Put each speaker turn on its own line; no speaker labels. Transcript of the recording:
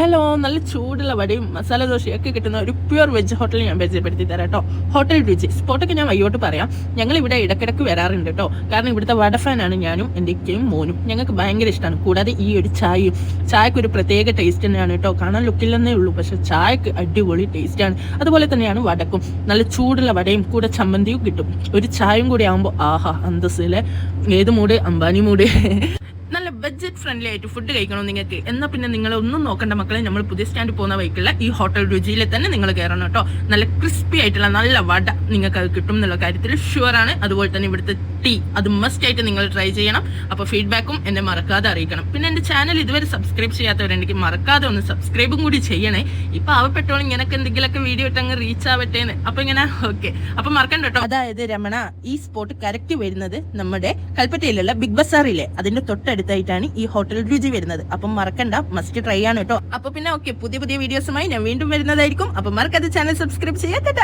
Hello, നല്ല ചൂടുള്ള വടയും മസാല ദോശയൊക്കെ കിട്ടുന്ന ഒരു പ്യുവർ വെജ് ഹോട്ടൽ ഞാൻ പരിചയപ്പെടുത്തി തരാം കേട്ടോ. ഹോട്ടൽ രുചി. സ്പോട്ടൊക്കെ ഞാൻ വയ്യോട്ട് പറയാം. ഞങ്ങൾ ഇവിടെ ഇടയ്ക്കിടയ്ക്ക് വരാറുണ്ട് കേട്ടോ. കാരണം ഇവിടുത്തെ വട ഫാനാണ് ഞാനും എൻ്റെ ഇക്കയും മോനും. ഞങ്ങൾക്ക് ഭയങ്കര ഇഷ്ടമാണ്. കൂടാതെ ഈ ഒരു ചായക്ക് ഒരു പ്രത്യേക ടേസ്റ്റ് തന്നെയാണ് കേട്ടോ. കാണാൻ ലുക്കില്ലെന്നേ ഉള്ളൂ, പക്ഷെ ചായക്ക് അടിപൊളി ടേസ്റ്റാണ്. അതുപോലെ തന്നെയാണ് വടക്കും. നല്ല ചൂടുള്ള വടയും കൂടെ ചമ്മന്തിയും കിട്ടും. ഒരു ചായയും കൂടി ആകുമ്പോൾ ആഹാ അന്തസ്സിലെ ഏത് മൂഡ്, അംബാനി മൂഡ്. നല്ല ബഡ്ജറ്റ് ഫ്രണ്ട്ലി ആയിട്ട് ഫുഡ് കഴിക്കണം നിങ്ങൾക്ക്. എന്നാൽ പിന്നെ നിങ്ങൾ ഒന്നും നോക്കേണ്ട മക്കളെ, നമ്മൾ പുതിയ സ്റ്റാൻഡ് പോകുന്ന വഴിക്കുള്ള ഈ ഹോട്ടൽ രുചിയിൽ തന്നെ നിങ്ങൾ കയറണം കേട്ടോ. നല്ല ക്രിസ്പി ആയിട്ടുള്ള നല്ല വട നിങ്ങൾക്ക് അത് കിട്ടും എന്നുള്ള കാര്യത്തിൽ ഷുവറാണ്. അതുപോലെ തന്നെ ഇവിടുത്തെ ടീ അത് മസ്റ്റ് ആയിട്ട് നിങ്ങൾ ട്രൈ ചെയ്യണം. അപ്പോൾ ഫീഡ്ബാക്കും എന്നെ മറക്കാതെ അറിയിക്കണം. പിന്നെ എൻ്റെ ചാനൽ ഇതുവരെ സബ്സ്ക്രൈബ് ചെയ്യാത്തവരുണ്ടെങ്കിൽ മറക്കാതെ ഒന്ന് സബ്സ്ക്രൈബും കൂടി ചെയ്യണേ. ഇപ്പം ആവപ്പെട്ടോളം ഇങ്ങനൊക്കെ എന്തെങ്കിലുമൊക്കെ വീഡിയോ ഇട്ട് അങ്ങ് റീച്ച് ആവട്ടേന്ന്. അപ്പോൾ ഇങ്ങനെ ഓക്കെ, അപ്പം മറക്കണ്ട കേട്ടോ. അതായത് രമണ, ഈ സ്പോട്ട് കറക്റ്റ് വരുന്നത് നമ്മുടെ കൽപ്പറ്റയിലുള്ള ബിഗ് ബസാറിലെ അതിന്റെ തൊട്ടടുത്തായിട്ടാണ് ഈ ഹോട്ടൽ രുചി വരുന്നത്. അപ്പം മറക്കണ്ട, മസ്റ്റ് ട്രൈ ആണ് കേട്ടോ. അപ്പൊ പിന്നെ ഓക്കെ, പുതിയ വീഡിയോസുമായി ഞാൻ വീണ്ടും വരുന്നതായിരിക്കും. അപ്പൊ മറക്കാതെ ചാനൽ സബ്സ്ക്രൈബ് ചെയ്യാത്ത